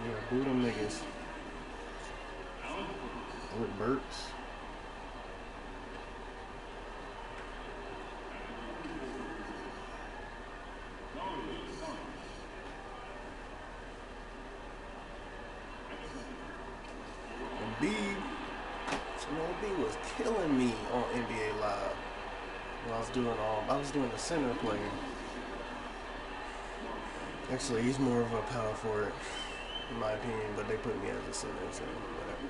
Yeah, boo them niggas. With Burks. B. B was killing me on NBA Live when I was doing the center player. Actually, he's more of a power forward, in my opinion, but they put me as a center, so whatever.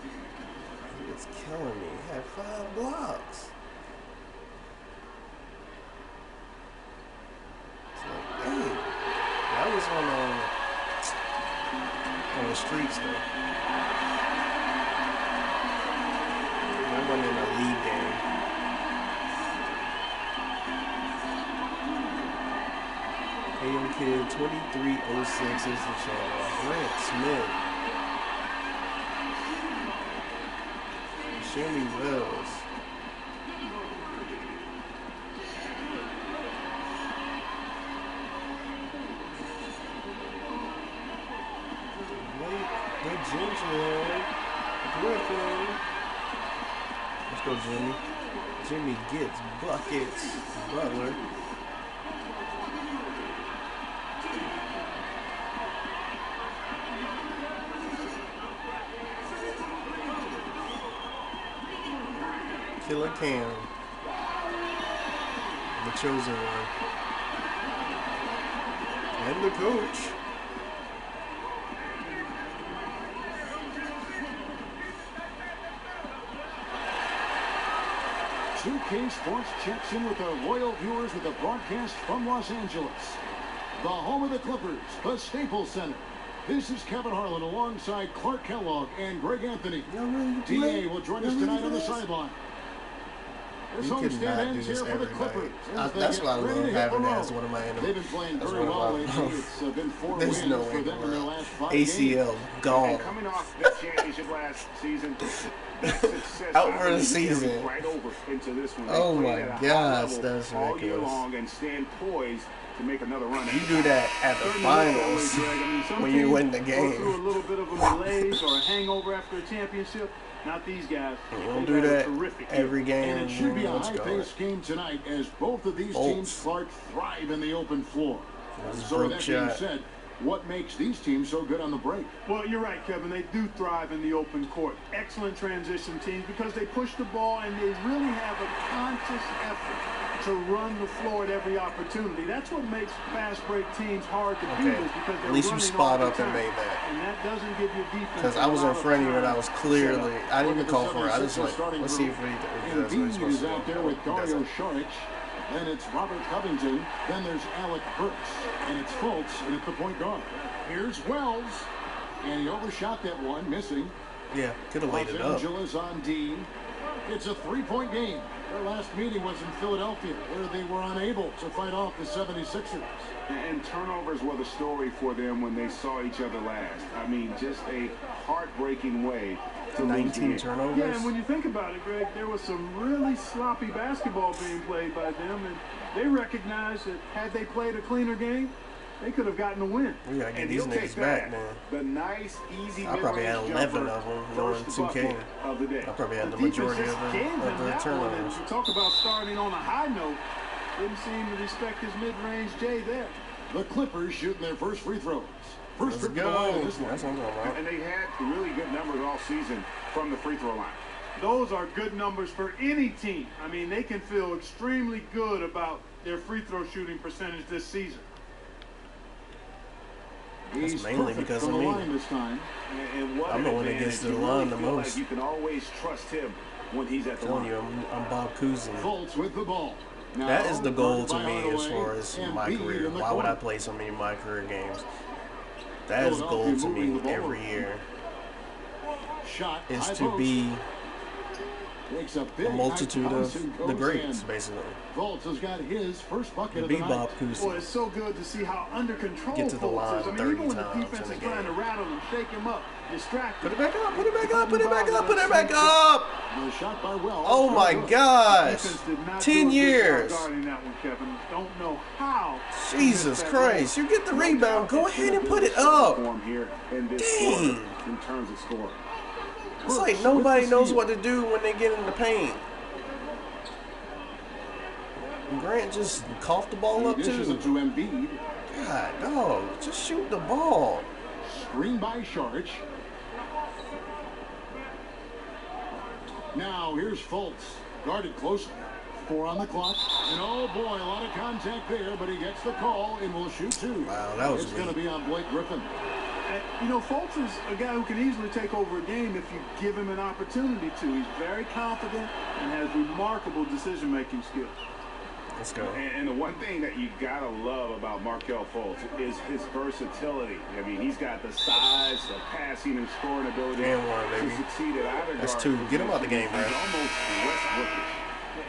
He was killing me. He had 5 blocks. It's like, dang. I was on the streets though. I wasn't in a league game. AM Kid 2306 is the channel. Grant Smith. Shammy Wells. Wait, Ginger. Griffin. Let's go, Jimmy. Jimmy gets buckets. Butler. Killer Cam. The chosen one. And the coach. 2K Sports checks in with our loyal viewers with a broadcast from Los Angeles, the home of the Clippers, the Staples Center. This is Kevin Harlan alongside Clark Kellogg and Greg Anthony. DA will join us tonight on the sideline. This homestand ends here for the Clippers. That's why I love having that as one of my enemies. They've been playing very well lately. It's been 4 wins no for them in their last 5 ACL games. gone. And coming off the championship last season, out for the season. Right over into this one. Oh my gosh, that's all year ridiculous. long and stand poised to make another run. You do that at the finals when you win the game. Go through a little bit of a malaise or a hangover after a championship. Not these guys. You don't do that every game. And it should be a high-paced game tonight as both of these teams, Clark, thrive in the open floor. So that being said, what makes these teams so good on the break? Well, you're right, Kevin. They do thrive in the open court. Excellent transition teams because they push the ball and they really have a conscious effort to run the floor at every opportunity. That's what makes fast break teams hard to beat is because they're at least you spot up and made that. And that doesn't give you defense. Because I was in front of you and I was clearly, I didn't even call for it. I just like, let's see if he does what he's supposed to do. Out there with Dario Saric. Then it's Robert Covington. Then there's Alec Burks. And it's Fultz. And it's the point guard. Here's Wells. And he overshot that one, missing. Yeah, could have laid it up. Los Angeles on D. It's a 3-point game. Their last meeting was in Philadelphia, where they were unable to fight off the 76ers. And turnovers were the story for them when they saw each other last. I mean, just a heartbreaking way to 19 turnovers. Yeah, and when you think about it, Greg, there was some really sloppy basketball being played by them, and they recognized that had they played a cleaner game, they could have gotten a win. We gotta get these niggas back, man. The nice, easy. I probably had 11 of them, knowing 2K. I probably had the majority of the turnovers. You talk about starting on a high note. Didn't seem to respect his mid-range J there. The Clippers shooting their first free throws. First Let's go. That's what I'm talking about. And they had really good numbers all season from the free throw line. Those are good numbers for any team. I mean, they can feel extremely good about their free throw shooting percentage this season. That's mainly because of me. I'm the one that gets to the line the most. Like you can always trust him when he's at the line. I'm Bob Cousy. Fultz with the ball. That is the goal to me as far as my career. Why would I play so many of my career games? That is the goal to me every year. Is to be Takes a big A multitude of the greats, in. basically. Fultz has got his first bucket of The the night. Bebop Cousins. Boy, it's so good to see how under control Get to the line Fultz is. I mean, 30 even when the times defense in is the trying to game. rattle him, shake him up, distract him. Put it back up, put it back up, put it back up, put it back up! The shot by Wells. Oh my Good. gosh! Defense did not 10 do a good years! job guarding that one, Kevin. Don't know how. Jesus Christ, you get the rebound, go ahead and put it up! Form here in this Dang. quarter in terms of scoring. It's like nobody knows what to do when they get in the paint. Grant just coughed the ball up Dishes too. it to Embiid. God, dog, just shoot the ball. Screen by Sharch. Now here's Fultz. Guarded closely. 4 on the clock. And oh boy, a lot of contact there, but he gets the call and will shoot 2. Wow, that was It's going to be on Blake Griffin. You know, Fultz is a guy who can easily take over a game if you give him an opportunity to. He's very confident and has remarkable decision-making skills. Let's go. And the one thing that you gotta love about Markelle Fultz is his versatility. I mean, he's got the size, the passing and scoring ability And one, baby. to succeed at either That's guard 2. Get him out the game, He's man. almost Westbrookish.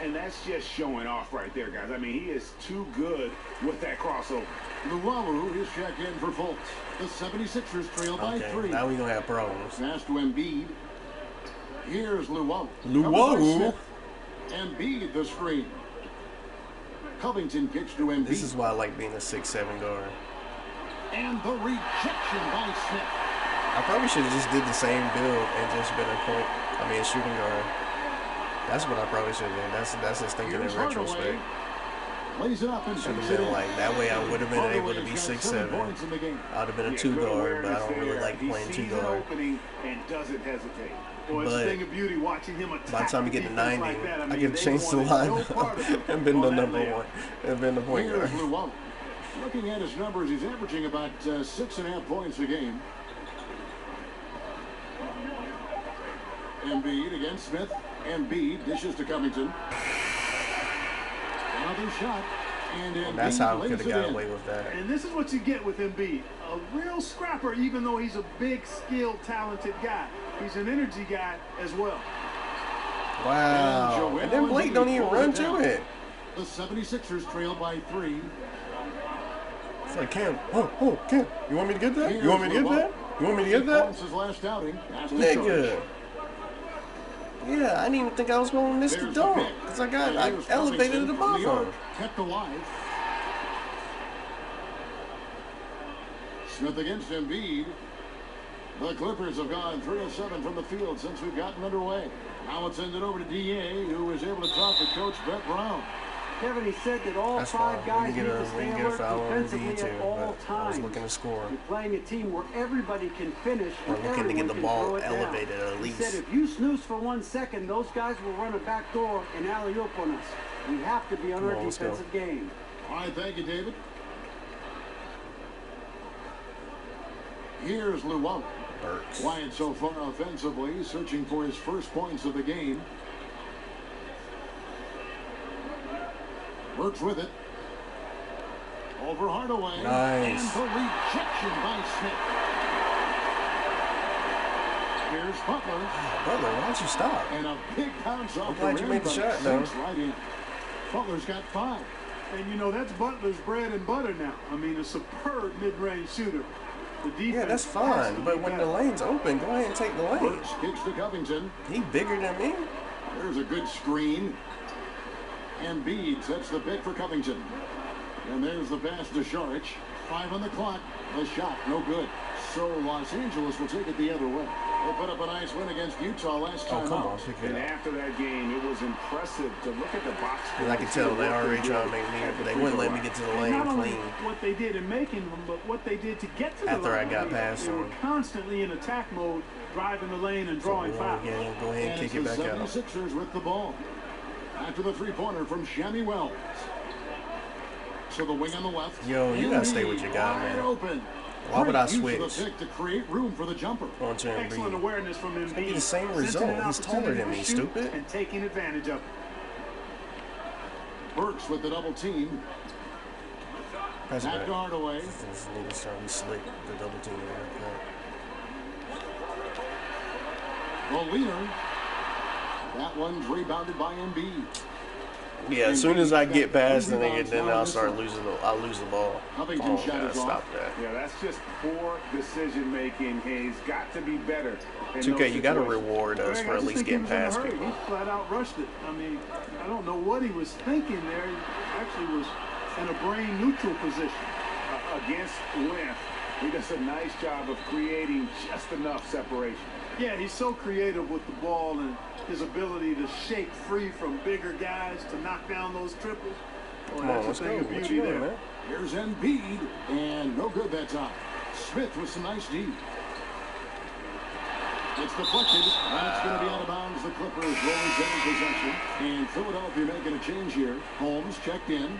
And that's just showing off right there, guys. I mean, he is too good with that crossover. Luwawu is checked in for Fultz. The 76ers trail by Okay, 3. now we're going to have problems. Pass to Embiid. Here's Luwawu. Luwawu. Embiid the screen. Covington kicks to Embiid. This is why I like being a 6'7" guard. And the rejection by Smith. I probably should have just did the same build and just been a shooting guard. That's what I probably should have done. That's just thinking Here's in retrospect. Hardaway. Lays it up and Should have takes it been in. like, that way I would have been able to Hardaway's be got 7 6'7". points in the game. I would have been a Yeah, 2 good guard, but I awareness don't really there. like He playing 2 sees an guard. opening and doesn't hesitate. Boy, it's a But thing of beauty watching him attack. By the time you get to defense 90, like that. I mean, could they change the wanted no lineup part of him and been the on that number layup. 1 and been the point Here's guard. Luwawu. Looking at his numbers, he's averaging about 6.5 points a game. Embiid against Smith. Embiid dishes to Covington. Another shot. And Embiid That's how I lays could have it got in. away with that. And this is what you get with Embiid. A real scrapper, even though he's a big, skilled, talented guy. He's an energy guy as well. Wow. And then Blake don't even run to it. The 76ers trail by 3. It's like, Cam, Cam, you want me to get that? You want me to get that? You want me to get that? His last outing. Nigga. Yeah, I didn't even think I was going to miss the dunk because I elevated above him. Kept alive. Smith against Embiid. The Clippers have gone 3 of 7 from the field since we've gotten underway. Now it's ended over to D.A., who was able to talk to Coach Brett Brown. Kevin, he said that all That's 5 fine. guys We need can to stay get a alert foul on defensively Embiid too, at all but I was times. looking to score. You're playing a team where everybody can finish We're and looking to get everyone the can ball throw it down. elevated at He least. said if you snooze for 1 second, those guys will run a back door and alley-oop on us. We have to be on our on, let's go. defensive game. All right, thank you, David. Here's Luwawu. Burks. Quiet so far offensively, searching for his first points of the game. Works with it. Over Hardaway. Nice. And the rejection by Smith. Here's Butler. Butler, why don't you stop? And a big bounce off the glad you rim, made the but shot, though. sinks right in. Butler's got 5. And, you know, that's Butler's bread and butter now. I mean, a superb mid-range shooter. The defense Yeah, that's has fine. to But be when better. the lane's open, go ahead and take the lane. Burks kicks to Covington. He bigger than me. There's a good screen. Embiid sets the pick for Covington. And there's the pass to Sharch. 5 on the clock. The shot, no good. So Los Angeles will take it the other way. They put up a nice win against Utah last Oh, time come out. on. Pick it And up. after that game, it was impressive to look at the box score. And I can tell they already trying to make me, but they wouldn't let me get to the And lane not only clean. what they did in making them, but what they did to get to the After I line. got mean, past they were them. constantly in attack mode, driving the lane and drawing fouls. Go ahead And and it's kick it the back out. 76ers with the ball. After the three-pointer from Shammy Wells. So the wing on the left. Yo, you gotta stay with your guy, Wide man. Open. Why would I Great use of switch? the pick to create room for the jumper. On to Excellent Embiid. awareness from Embiid. gonna be the same Sensing result. an He's taller opportunity than to me, shoot stupid. And taking advantage of it. Burks with the double team. Pass it Back to back. Hardaway. This nigga's trying to be slick. The double team. The leader. That one's rebounded by Embiid. Yeah, as soon as I get past the nigga, then I'll start losing. I'll lose the ball. Come on, guys, stop that. Yeah, that's just poor decision making. He's got to be better. 2K, you got to reward us for at least getting past He people. flat out rushed it. I mean, I don't know what he was thinking there. He actually was in a brain neutral position. Against length, he does a nice job of creating just enough separation. Yeah, he's so creative with the ball and his ability to shake free from bigger guys to knock down those triples. Well, Come on, that's let's a go. thing of What beauty you doing, there. man? Here's Embiid, and no good that time. Smith with some nice D. It's deflected, and it's going to be out of bounds. The Clippers will retain possession. And Philadelphia making a change here. Holmes checked in.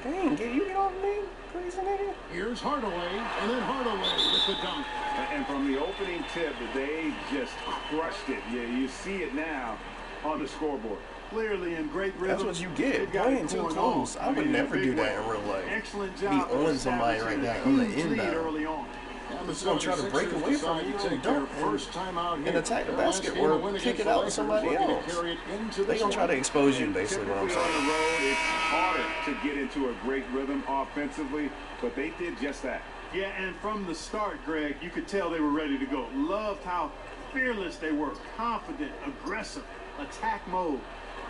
Dang, you get off me, crazy nigga. Here's Hardaway, and then Hardaway with the dunk. And from the opening tip, they just crushed it. Yeah, you see it now on the scoreboard. Clearly in great rhythm. That's what you get, They've got playing it too going close. on. I would mean, never in a do big that way. in real life. Excellent Be job. on somebody right there on the huge lead inbound. early on. And Just gonna try to break away from you and dunk first time out here. and attack the basket or kick it out to somebody else. They gonna try to expose you, basically what I'm Typically on saying. the road, it's harder to get into a great rhythm offensively, but they did just that. Yeah, and from the start, Greg, you could tell they were ready to go. Loved how fearless they were, confident, aggressive, attack mode.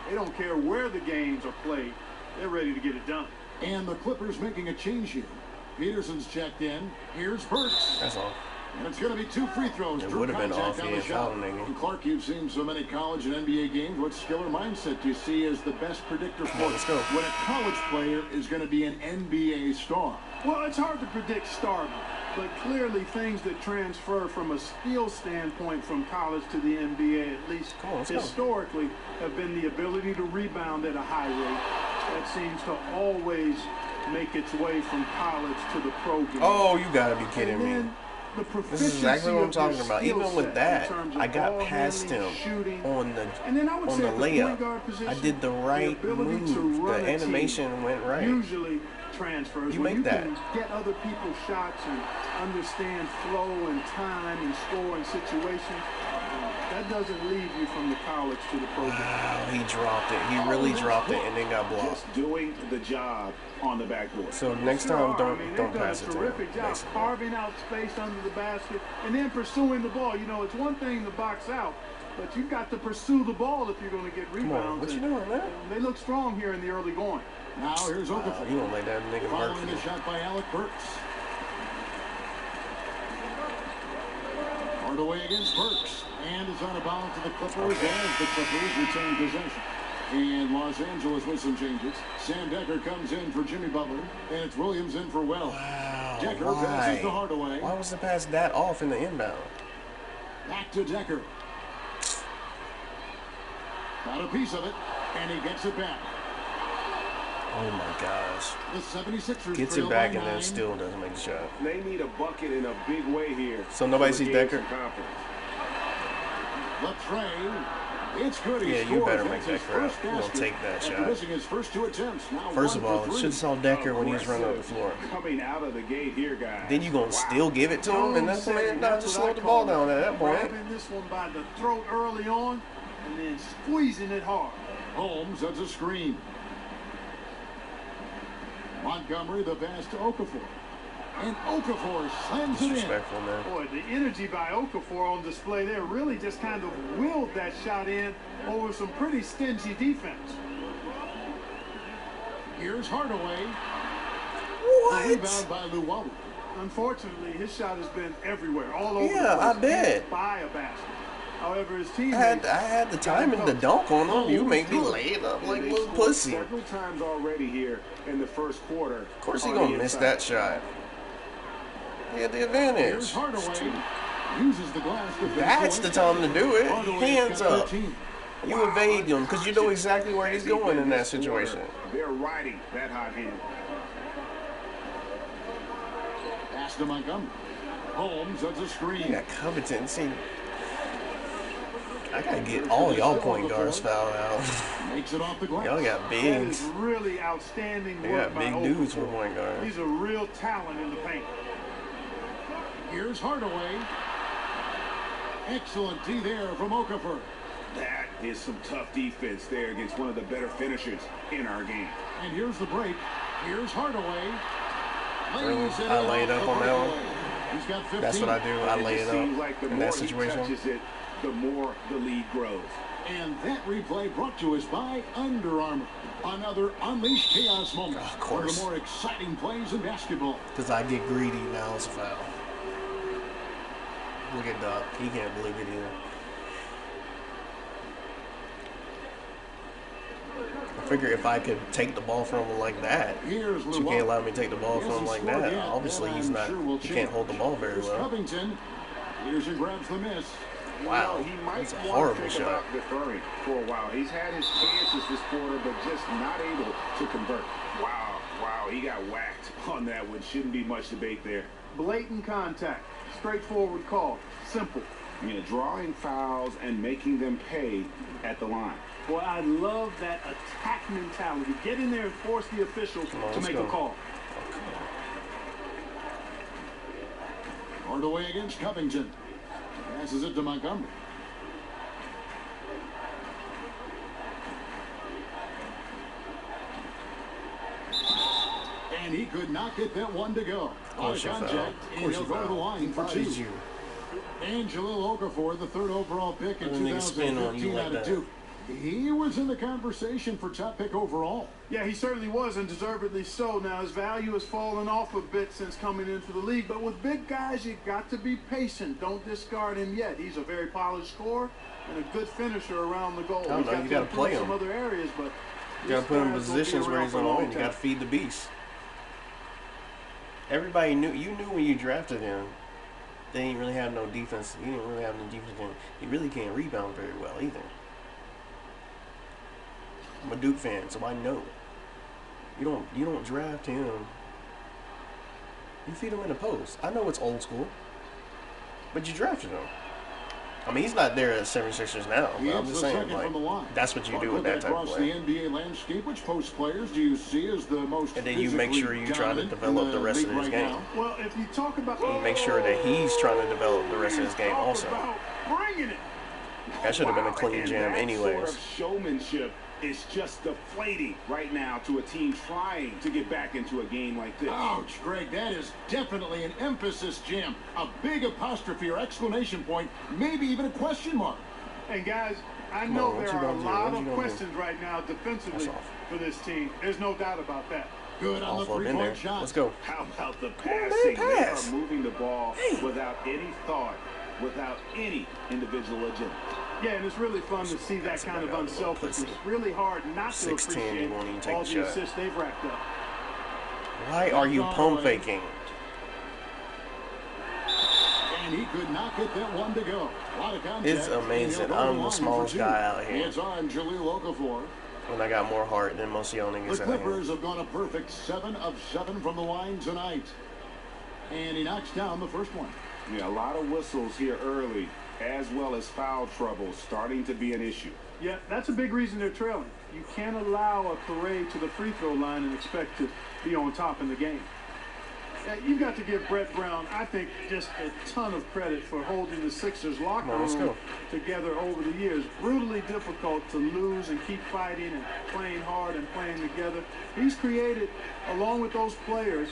They don't care where the games are played. They're ready to get it done. And the Clippers making a change here. Peterson's checked in. Here's Burks. That's all. And it's going to be 2 free throws. It Drew would have been contact off on here the if shot. foul, nigga. And Clark, you've seen so many college and NBA games. What skill or mindset do you see as the best predictor for Let's go. when a college player is going to be an NBA star? Well, it's hard to predict stardom, but clearly things that transfer from a skill standpoint from college to the NBA, at least Come on, let's go. historically, have been the ability to rebound at a high rate. That seems to always make its way from college to the pro game. Oh, you gotta be kidding And me. then the This is exactly what I'm proficiency talking of about. your Even skill with set that, in terms of I got ball past handling, him shooting. on And then I would the say the point layup. guard position, I did the right the ability to move. run The a team animation went right. usually transfers. You When make that. can get other people's shots and understand flow and time and score and situations, that doesn't lead you from the college to the pro game. Wow, he dropped it. He really dropped it and then got blocked. Just doing the job on the backboard. So next Sure time, are. don't they've pass done it a to him. terrific job Basically. carving out space under the basket and then pursuing the ball. You know, it's one thing to box out, but you've got to pursue the ball if you're going to get Come rebounds. on, what you And doing, man? They look strong here in the early going. Now here's Okafor. You don't let that nigga Following the work. shot by Alec Burks. Hardaway against Burks. And is out of bounds to the Clippers as the Clippers retain possession. And Los Angeles with some changes. Sam Decker comes in for Jimmy Butler. And it's Williams in for Wells. Wow, Decker passes to why? Hardaway. Why was the pass that off in the inbound? Back to Decker. Got a piece of it. And he gets it back. Oh my gosh. The 76ers Gets trail it back by and then 9. still doesn't make the shot. They need a bucket in a big way here. So nobody to sees regain Decker? some confidence. The tray. It's good. He Yeah, you scores. better That's make his that crap. first You don't basket take that after shot. missing his first 2 attempts. Now First 1 of all, for it 3. should have saw Decker when he was running up the floor. Coming out of the gate here, guys. Then you gonna still give it to him, and that's man, nah, just slow the ball down at that point. Grabbing this one by the throat early on and then squeezing it hard. Holmes has a screen. Montgomery the pass to Okafor. And Okafor slams it in. Disrespectful, man. Boy, the energy by Okafor on display there really just kind of willed that shot in over some pretty stingy defense. Here's Hardaway. What? A rebound by Luwawu. Unfortunately, his shot has been everywhere, all over Yeah, the I place. bet. Can't buy a basket. However, his team I had the timing to dunk on him. You make me lay it up like a They little scored pussy. Of several times already here in the first quarter. course he on gonna the miss inside. that shot. He had the advantage. Here's Hardaway. Uses the glass defense. That's the time to do it. Hardaway's Hands got up. 13. You evade him because you know exactly where he's going in that situation. They're riding that hot hand. Pass to Montgomery. Holmes has a You screen. got Covington. See, I gotta get all y'all point guards fouled out. Makes it off the glass. Y'all got That bigs. is really outstanding They work got by big dudes for Okafor. point guard. He's a real talent in the paint. Here's Hardaway. Excellent D there from Okafor. That is some tough defense there against one of the better finishers in our game. And here's the break. Here's Hardaway. I laid up on that one. He's got 15. That's what I do. I lay it Seems like the up in more that he situation. touches it, the more the lead grows. And that replay brought to us by Under Armour. Another Unleash Chaos moment. Of One of course. the more exciting plays in basketball. Because I get greedy, now it's a foul. Look at Doc. He can't believe it either. I figure if I could take the ball from him like that, Here's but you can't allow me to take the ball from him like that. Obviously, he's not. He can't hold the ball very Here's well. Covington. Here's and grabs the miss. Wow, He might that's a want horrible to think shot. about deferring for a while. He's had his chances this quarter, but just not able to convert. Wow, he got whacked on that one. Shouldn't be much debate there. Blatant contact. Straightforward call. Simple. Drawing fouls and making them pay at the line. Boy, I love that attack mentality. Get in there and force the official on, to let's make go. a call. Hardaway against Covington. Passes it to Montgomery. And he could not get that one to go. Of course you Out of foul. contact, Of and course he'll you go to the foul. line He for two. bodies you. Angelo Okafor, the third overall pick in Let a nigga spin on you 2015 like out of that. Duke. He was in the conversation for top pick overall. Yeah, he certainly was, and deservedly so. Now, his value has fallen off a bit since coming into the league, but with big guys, you got to be patient. Don't discard him yet. He's a very polished scorer and a good finisher around the goal. I don't He's know, got you to gotta improve play some him. other areas, but You gotta put him in this guy's gonna be positions where around he's for a gonna long win. You time. gotta feed the beast. Everybody knew. You knew when you drafted him. They didn't really have no defense. He didn't really have no defense. He really can't rebound very well either. I'm a Duke fan, so I know. You don't draft him. You feed him in the post. I know it's old school, but you drafted him. I mean, he's not there at 76ers now. He But I'm hits just the saying, second from the line. like, that's what you do Look with that type of across play. the NBA landscape, which post players do you see as the most And then you make sure you try to physically develop the dominant rest in of his league right game. now? Well, if you talk about... You make sure that he's trying to develop the rest of his game Talk also. about bringing it. That should have been a Wow, clean and jam that anyways. Sort of showmanship is just deflating right now to a team trying to get back into a game like this. Ouch, Greg, that is definitely an emphasis jam. A big apostrophe or exclamation point, maybe even a question mark. And guys, I Come know on, what there you are a gonna do? lot What you of gonna do? questions right now defensively That's off. for this team. There's no doubt about that. Good on the Off up in there. three-point shot. Let's go. How about the on, passing? man, pass. They are moving the ball Hey. without any thought, without any individual agenda. Yeah, and it's really fun to see that That's kind of about a little unselfishness. pussy. Really hard not to 6'10", he appreciate won't even take all the the shot. assists they've racked up. Why are you pump faking? And he could not get that one to go. A lot of contact. It's amazing. And he'll go to I'm the line smallest for two. guy out here. It's on Jaleel Okafor. When I got more heart than most of y'all The niggas out here. Clippers have gone a perfect 7 of 7 from the line tonight. And he knocks down the first one. Yeah, a lot of whistles here early, as well as foul trouble starting to be an issue. Yeah, that's a big reason they're trailing. You can't allow a parade to the free throw line and expect to be on top in the game. You've got to give Brett Brown, I think, just a ton of credit for holding the Sixers locker Come on, let's room go. together over the years. Brutally difficult to lose and keep fighting and playing hard and playing together. He's created, along with those players,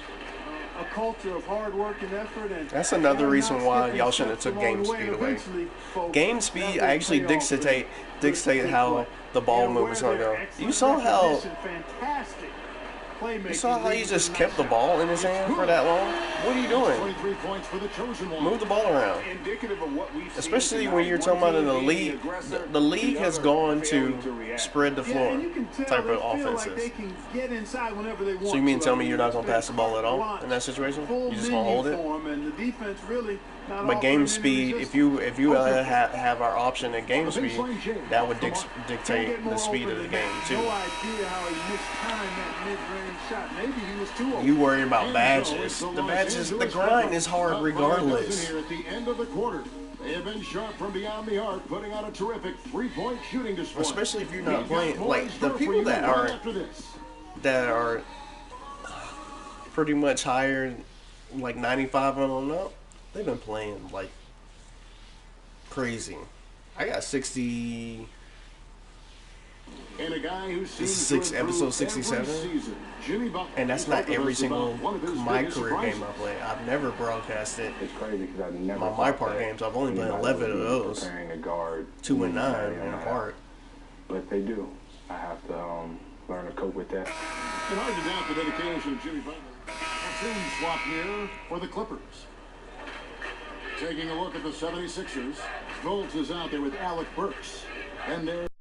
a culture of hard work and effort. And That's another and reason not why skipping y'all shouldn't have steps took game along the way. speed And away. eventually, folks, Game that speed will actually pay off dictate how the ball and movement's where gonna their go. excellent You saw how recognition, fantastic playmaking you saw how he leads just to kept the nice ball in his hand for that long. What are you doing? 23 points for the chosen one. Move the ball around. Indicative of what we've seen Especially tonight. when you're talking One about in the team being league, aggressor, the league has other gone failing to react. spread the Yeah, floor and you can tell type of they feel like they offenses. can get inside whenever they want. So you mean to. tell I me mean, you're not gonna it's pass the ball at all launch, in that situation? full You just gonna menu hold it? for 'em, and the defense really not But game offering any speed, if resistance. you have our option at game speed, that would Can't dictate get more the speed open of the than game that. too. No idea how he mistimed that mid-range shot. Maybe he was too open. You worry about And so badges. it's The Los badges, the Angeles grind is Clippers. hard Up by a dozen regardless. Here at the end of the quarter, they have been sharp from beyond the arc, putting out a terrific three-point shooting display. Especially if you're not We've got playing more like in the store for people you that right are after this. pretty much higher, like 95 and on up. They've been playing like crazy. I got 60. And a guy who This seems is to episode improve 67. every season, Jimmy Butler. And that's He's not talking to every us single about one of his my biggest career game surprises. I play. I've never broadcasted It's crazy because I've never my thought part that games. I've only played anybody 11 would of be those. preparing to guard 2 and 9 anybody in on a that. part. But they do. I have to learn to cope with that. And hard to doubt the dedication of Jimmy Butler. Platoon swap here for the Clippers. Taking a look at the 76ers. Schultz is out there with Alec Burks. And they're